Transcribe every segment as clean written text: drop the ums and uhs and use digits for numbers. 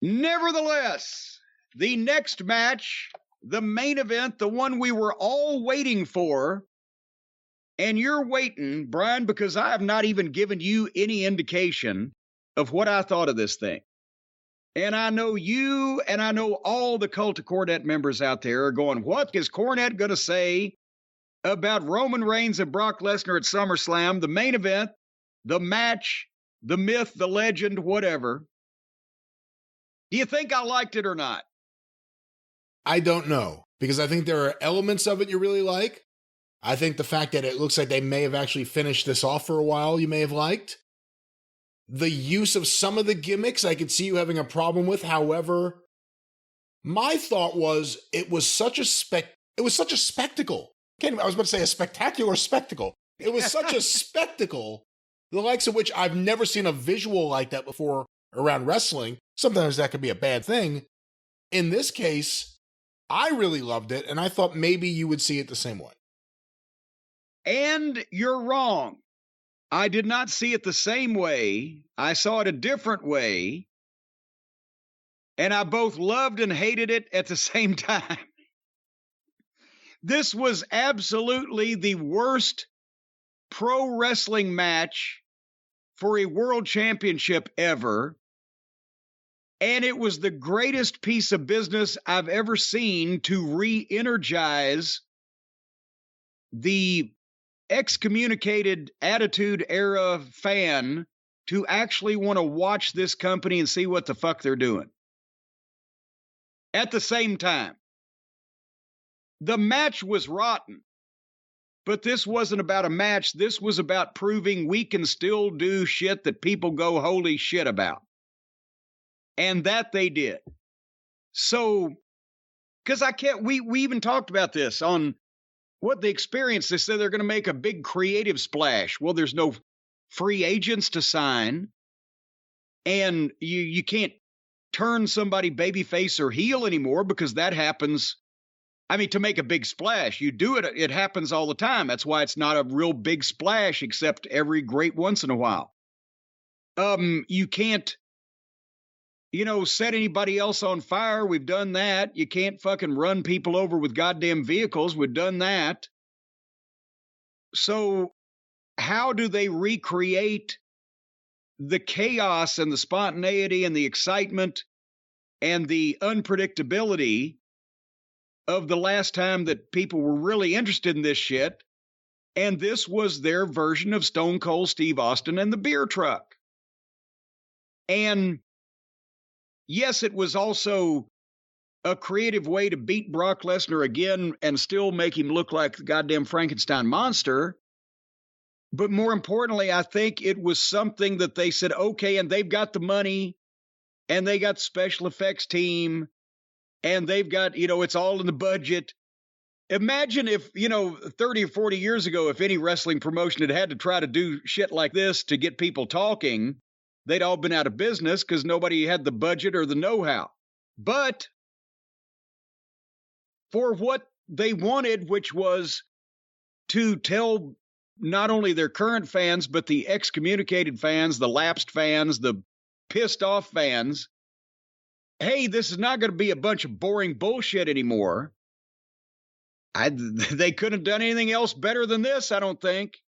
Nevertheless, the next match, the main event, the one we were all waiting for, and you're waiting, Brian, because I have not even given you any indication of what I thought of this thing. And I know you and I know all the Cult of Cornette members out there are going, what is Cornette going to say about Roman Reigns and Brock Lesnar at SummerSlam, the main event, the match, the myth, the legend, whatever? Do you think I liked it or not? I don't know, because I think there are elements of it you really like. I think the fact that it looks like they may have actually finished this off for a while, you may have liked. The use of some of the gimmicks, I could see you having a problem with. However, my thought was it was such a spectacle. I was about to say a spectacular spectacle. It was such a spectacle, the likes of which I've never seen a visual like that before around wrestling. Sometimes that could be a bad thing. In this case, I really loved it, and I thought maybe you would see it the same way. And you're wrong. I did not see it the same way. I saw it a different way. And I both loved and hated it at the same time. This was absolutely the worst pro wrestling match for a world championship ever. And it was the greatest piece of business I've ever seen to re-energize the excommunicated Attitude Era fan to actually want to watch this company and see what the fuck they're doing. At the same time, the match was rotten, but this wasn't about a match. This was about proving we can still do shit that people go holy shit about. And that they did. So, because we even talked about this on what the experience. They said they're going to make a big creative splash. Well, there's no free agents to sign. And you can't turn somebody babyface or heel anymore because that happens. I mean, to make a big splash, you do it. It happens all the time. That's why it's not a real big splash, except every great once in a while. You can't, set anybody else on fire. We've done that. You can't fucking run people over with goddamn vehicles. We've done that. So how do they recreate the chaos and the spontaneity and the excitement and the unpredictability of the last time that people were really interested in this shit? And this was their version of Stone Cold Steve Austin and the beer truck. And yes, it was also a creative way to beat Brock Lesnar again and still make him look like the goddamn Frankenstein monster. But more importantly, I think it was something that they said, okay, and they've got the money and they got the special effects team and they've got, it's all in the budget. Imagine if, 30 or 40 years ago, if any wrestling promotion had to try to do shit like this to get people talking, they'd all been out of business because nobody had the budget or the know-how. But for what they wanted, which was to tell not only their current fans, but the excommunicated fans, the lapsed fans, the pissed off fans, hey, this is not going to be a bunch of boring bullshit anymore. They couldn't have done anything else better than this, I don't think.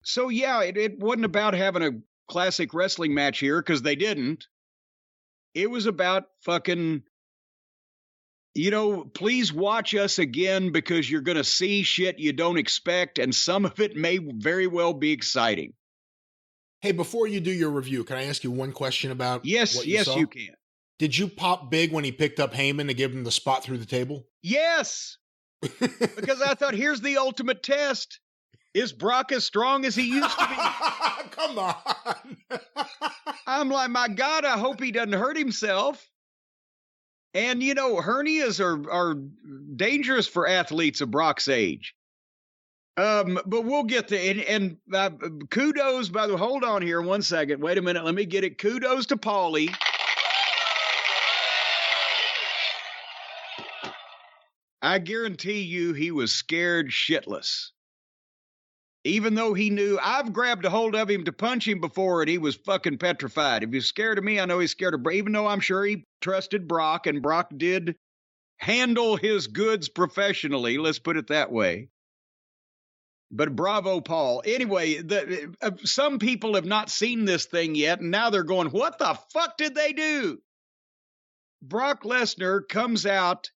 So yeah, it wasn't about having a classic wrestling match here, because they didn't. It was about fucking, please watch us again because you're going to see shit you don't expect, and some of it may very well be exciting. Hey, before you do your review, can I ask you one question about what you saw? You can. Did you pop big when he picked up Heyman to give him the spot through the table? Yes, because I thought, here's the ultimate test. Is Brock as strong as he used to be? Come on. I'm like, my God, I hope he doesn't hurt himself. And, hernias are dangerous for athletes of Brock's age. But we'll get to it. And kudos, by the way, hold on here 1 second. Wait a minute. Let me get it. Kudos to Paulie. I guarantee you he was scared shitless. Even though he knew, I've grabbed a hold of him to punch him before, and he was fucking petrified. If he's scared of me, I know he's scared of Brock, even though I'm sure he trusted Brock, and Brock did handle his goods professionally. Let's put it that way. But bravo, Paul. Anyway, some people have not seen this thing yet, and now they're going, what the fuck did they do? Brock Lesnar comes out,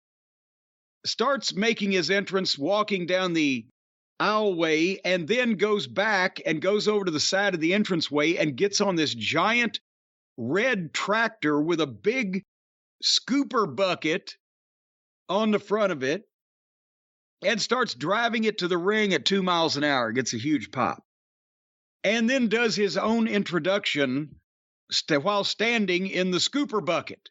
starts making his entrance, walking down the aisleway, and then goes back and goes over to the side of the entranceway and gets on this giant red tractor with a big scooper bucket on the front of it and starts driving it to the ring at 2 miles an hour. Gets a huge pop. And then does his own introduction while standing in the scooper bucket.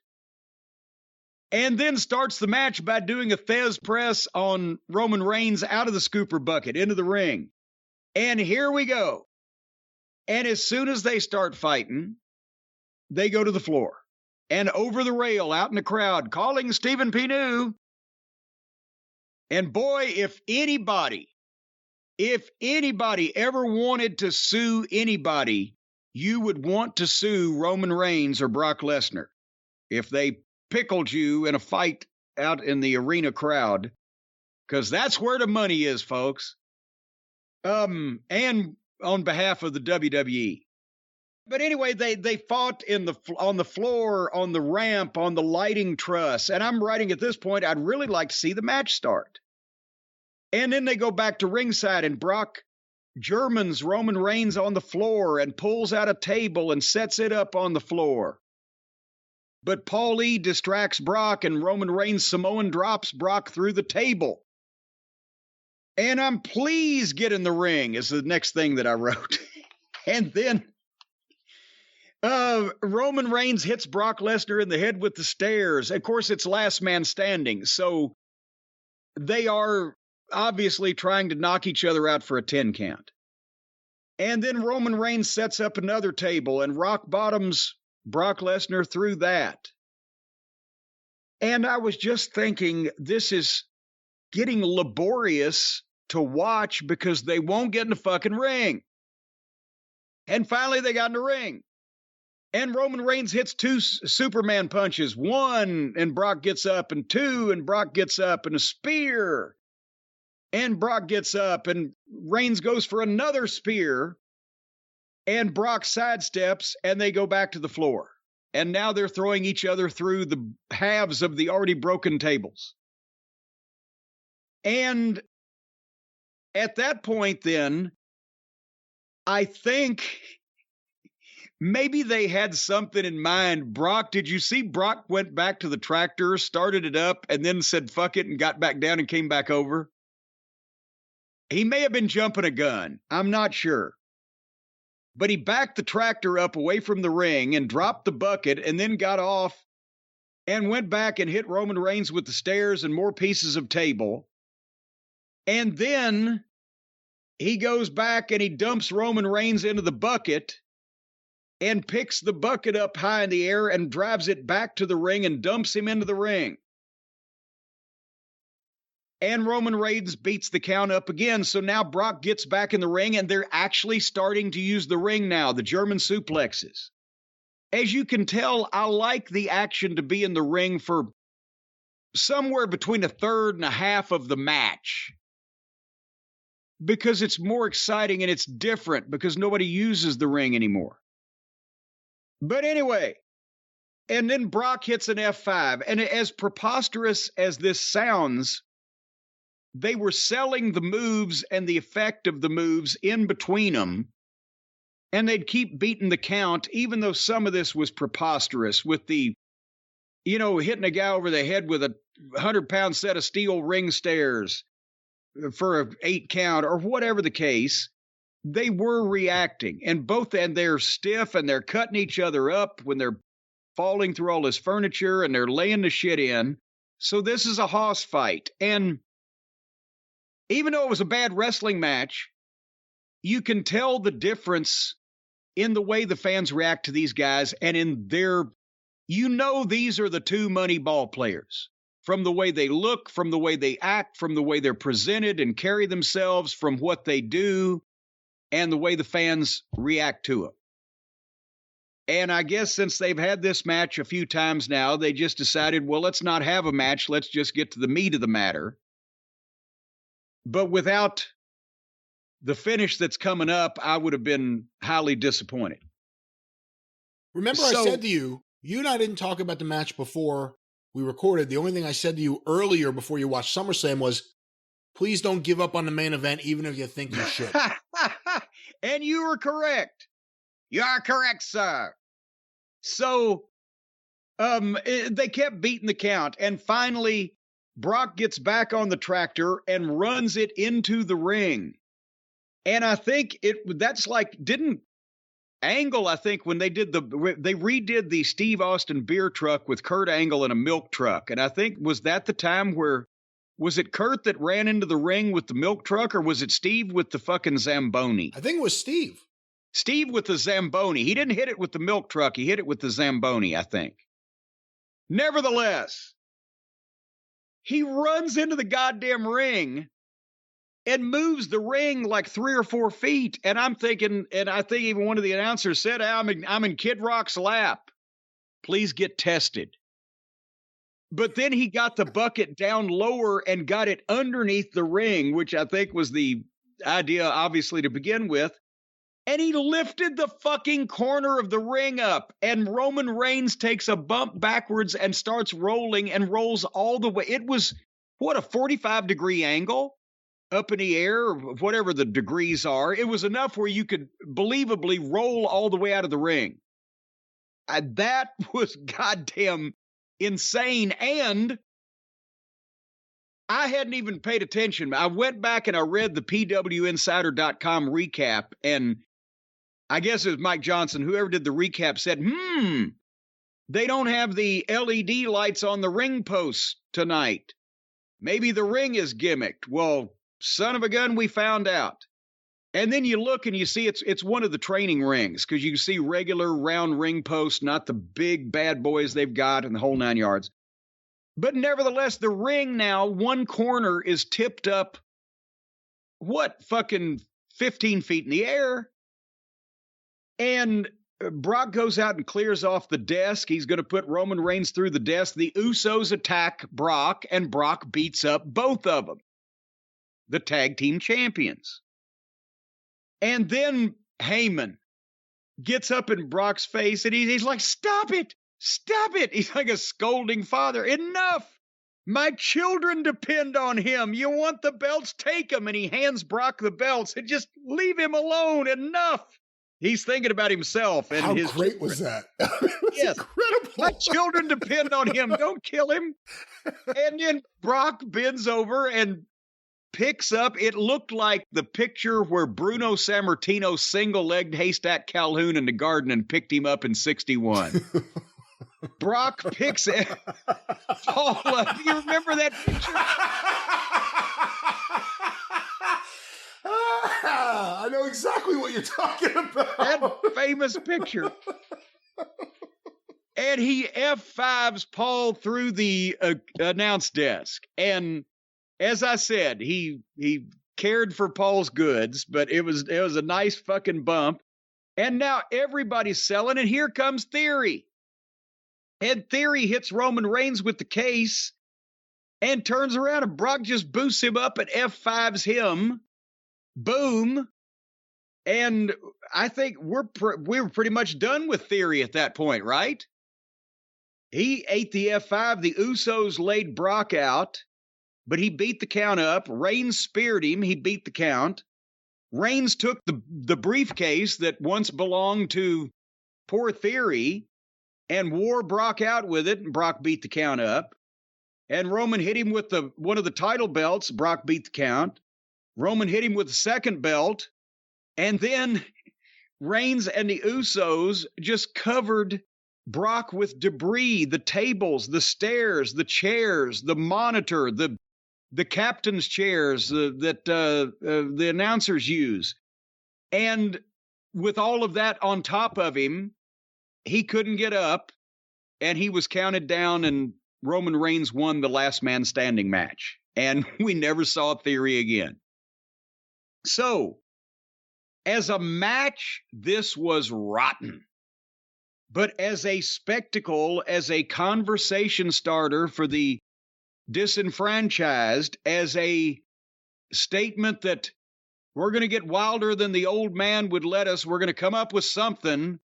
And then starts the match by doing a Thez press on Roman Reigns out of the scooper bucket into the ring. And here we go. And as soon as they start fighting, they go to the floor. And over the rail out in the crowd, calling Stephen P. New. And boy, if anybody ever wanted to sue anybody, you would want to sue Roman Reigns or Brock Lesnar if they pickled you in a fight out in the arena crowd, because that's where the money is, folks. And on behalf of the WWE. But anyway, they fought on the floor, on the ramp, on the lighting truss. And I'm writing at this point, I'd really like to see the match start. And then they go back to ringside, and Brock Germans Roman Reigns on the floor and pulls out a table and sets it up on the floor. But Paul E distracts Brock, and Roman Reigns Samoan drops Brock through the table. And I'm please get in the ring is the next thing that I wrote. And then Roman Reigns hits Brock Lesnar in the head with the stairs. Of course, it's last man standing. So they are obviously trying to knock each other out for a 10 count. And then Roman Reigns sets up another table and rock bottoms Brock Lesnar through that. And I was just thinking, this is getting laborious to watch because they won't get in the fucking ring. And finally they got in the ring. And Roman Reigns hits 2 Superman punches. 1, and Brock gets up, and 2, and Brock gets up, and a spear. And Brock gets up, and Reigns goes for another spear. And Brock sidesteps, and they go back to the floor. And now they're throwing each other through the halves of the already broken tables. And at that point, then, I think maybe they had something in mind. Brock, did you see Brock went back to the tractor, started it up, and then said, fuck it, and got back down and came back over? He may have been jumping a gun. I'm not sure. But he backed the tractor up away from the ring and dropped the bucket and then got off and went back and hit Roman Reigns with the stairs and more pieces of table. And then he goes back and he dumps Roman Reigns into the bucket and picks the bucket up high in the air and drives it back to the ring and dumps him into the ring. And Roman Reigns beats the count up again. So now Brock gets back in the ring, and they're actually starting to use the ring now, the German suplexes. As you can tell, I like the action to be in the ring for somewhere between a third and a half of the match. Because it's more exciting and it's different because nobody uses the ring anymore. But anyway, and then Brock hits an F5. And as preposterous as this sounds, they were selling the moves and the effect of the moves in between them. And they'd keep beating the count, even though some of this was preposterous with the, hitting a guy over the head with a 100-pound set of steel ring stairs for an 8 count or whatever the case. They were reacting, and they're stiff and they're cutting each other up when they're falling through all this furniture and they're laying the shit in. So this is a hoss fight. And even though it was a bad wrestling match, you can tell the difference in the way the fans react to these guys and in their, these are the 2 money ball players. From the way they look, from the way they act, from the way they're presented and carry themselves, from what they do. and the way the fans react to him. And I guess since they've had this match a few times now, they just decided, well, let's not have a match. Let's just get to the meat of the matter. But without the finish that's coming up, I would have been highly disappointed. Remember, I said to you and I didn't talk about the match before we recorded. The only thing I said to you earlier before you watched SummerSlam was, please don't give up on the main event, even if you think you should. And you were correct. You are correct, sir. So they kept beating the count. And finally, Brock gets back on the tractor and runs it into the ring. And I think that's like, didn't Angle, I think, when they redid the Steve Austin beer truck with Kurt Angle and a milk truck. And I think, was that the time where, was it Kurt that ran into the ring with the milk truck, or was it Steve with the fucking Zamboni? I think it was Steve. Steve with the Zamboni. He didn't hit it with the milk truck. He hit it with the Zamboni, I think. Nevertheless, he runs into the goddamn ring and moves the ring like 3 or 4 feet. And I'm thinking, and I think even one of the announcers said, I'm in Kid Rock's lap. Please get tested. But then he got the bucket down lower and got it underneath the ring, which I think was the idea, obviously, to begin with. And he lifted the fucking corner of the ring up, and Roman Reigns takes a bump backwards and starts rolling and rolls all the way. It was, what, a 45-degree angle up in the air, or whatever the degrees are. It was enough where you could believably roll all the way out of the ring. That was goddamn insane. And I hadn't even paid attention. I went back and I read the PWInsider.com recap, and I guess it was Mike Johnson, whoever did the recap, said, they don't have the LED lights on the ring posts tonight. Maybe the ring is gimmicked. Well, son of a gun, we found out. And then you look and you see it's one of the training rings, because you see regular round ring posts, not the big bad boys they've got in the whole 9 yards. But nevertheless, the ring now, one corner is tipped up, fucking 15 feet in the air. And Brock goes out and clears off the desk. He's going to put Roman Reigns through the desk. The Usos attack Brock, and Brock beats up both of them, the tag team champions. And then Heyman gets up in Brock's face, and he's like, stop it. Stop it. He's like a scolding father. Enough. My children depend on him. You want the belts? Take them. And he hands Brock the belts and just leave him alone. Enough. He's thinking about himself. And how his great was that? Yes. Incredible. My children depend on him. Don't kill him. And then Brock bends over and picks up, it looked like the picture where Bruno Sammartino single-legged Haystack Calhoun in the garden and picked him up in 61. Brock picks it all up. You remember that picture? I know exactly what you're talking about. That famous picture. And he F5s Paul through the announce desk. And as I said, he cared for Paul's goods, but it was a nice fucking bump. And now everybody's selling, and here comes Theory. And Theory hits Roman Reigns with the case and turns around, and Brock just boosts him up and F5s him. Boom. And I think we were pretty much done with Theory at that point, right? He ate the F5. The Usos laid Brock out, but he beat the count up. Reigns speared him. He beat the count. Reigns took the briefcase that once belonged to poor Theory and wore Brock out with it, and Brock beat the count up. And Roman hit him with one of the title belts. Brock beat the count. Roman hit him with the second belt. And then Reigns and the Usos just covered Brock with debris, the tables, the stairs, the chairs, the monitor, the captain's chairs that the announcers use. And with all of that on top of him, he couldn't get up, and he was counted down, and Roman Reigns won the last man standing match. And we never saw Theory again. So As a match, this was rotten. But as a spectacle, as a conversation starter for the disenfranchised, as a statement that we're going to get wilder than the old man would let us, we're going to come up with something.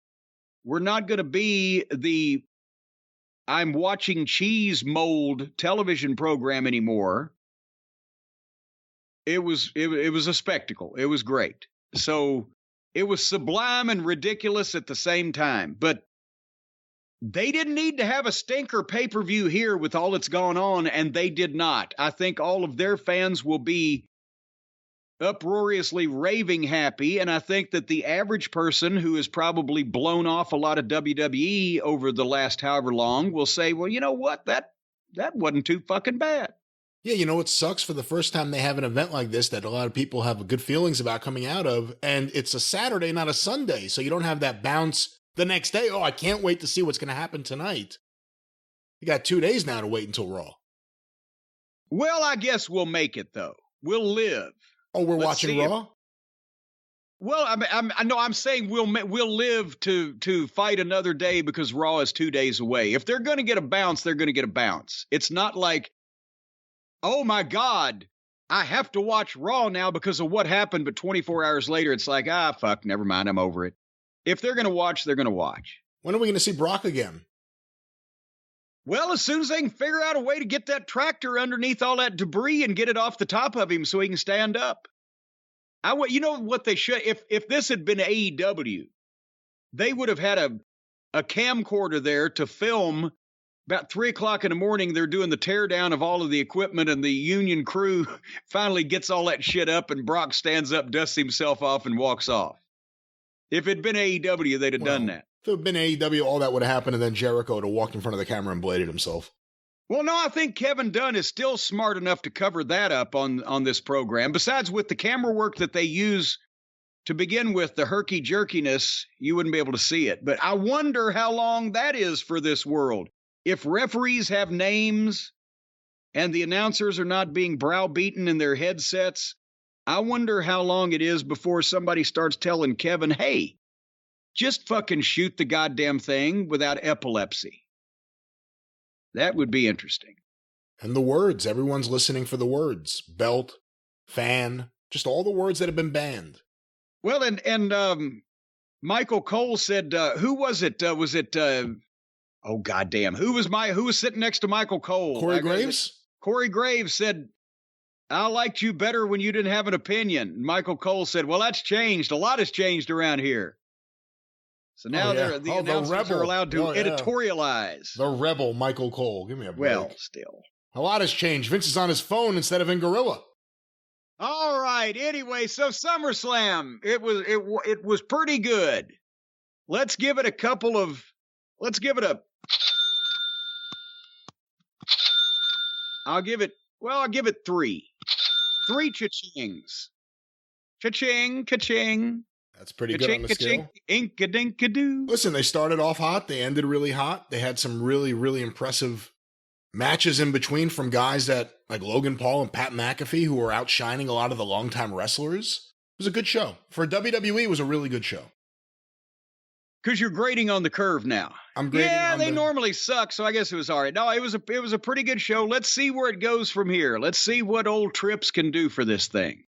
We're not going to be the I'm watching cheese mold television program anymore. It was a spectacle. It was great. So it was sublime and ridiculous at the same time. But they didn't need to have a stinker pay-per-view here with all that's gone on, and they did not. I think all of their fans will be uproariously raving happy, and I think that the average person who has probably blown off a lot of WWE over the last however long will say, well, you know what? That wasn't too fucking bad. Yeah, you know, it sucks for the first time they have an event like this that a lot of people have good feelings about coming out of, and it's a Saturday, not a Sunday, so you don't have that bounce the next day. Oh, I can't wait to see what's going to happen tonight. You got 2 days now to wait until Raw. Well, I guess we'll make it, though. We'll live. Oh, we're watching Raw? Well, I'm saying we'll live to fight another day because Raw is 2 days away. If they're going to get a bounce, they're going to get a bounce. It's not like, oh my God, I have to watch Raw now because of what happened, but 24 hours later, it's like, fuck, never mind, I'm over it. If they're going to watch, they're going to watch. When are we going to see Brock again? Well, as soon as they can figure out a way to get that tractor underneath all that debris and get it off the top of him so he can stand up. You know what they should, if this had been AEW, they would have had a camcorder there to film. About 3 o'clock in the morning, they're doing the teardown of all of the equipment, and the union crew finally gets all that shit up, and Brock stands up, dusts himself off, and walks off. If it'd been AEW, they'd have done that. If it had been AEW, all that would have happened, and then Jericho would have walked in front of the camera and bladed himself. Well, no, I think Kevin Dunn is still smart enough to cover that up on this program. Besides, with the camera work that they use to begin with, the herky-jerkiness, you wouldn't be able to see it. But I wonder how long that is for this world. If referees have names and the announcers are not being browbeaten in their headsets, I wonder how long it is before somebody starts telling Kevin, hey, just fucking shoot the goddamn thing without epilepsy. That would be interesting. And the words, everyone's listening for the words. Belt, fan, just all the words that have been banned. Well, and Michael Cole said, who was it? Was it, oh goddamn, who was sitting next to Michael Cole? Corey Graves? Corey Graves said, I liked you better when you didn't have an opinion. And Michael Cole said, well, that's changed. A lot has changed around here. So now the announcers are allowed to editorialize. The rebel Michael Cole. Give me a break. Well, still. A lot has changed. Vince is on his phone instead of in Gorilla. All right. Anyway, so SummerSlam, it was pretty good. Let's give it I'll give it 3. 3 cha-chings. Cha-ching, ka-ching. That's pretty good on the scale. Ink-a-dink-a-doo. Listen, they started off hot. They ended really hot. They had some really, really impressive matches in between from guys that like Logan Paul and Pat McAfee, who were outshining a lot of the longtime wrestlers. It was a good show. For WWE, it was a really good show. Because you're grading on the curve now. I'm grading on they normally suck, so I guess it was all right. No, it was a pretty good show. Let's see where it goes from here. Let's see what old Trips can do for this thing.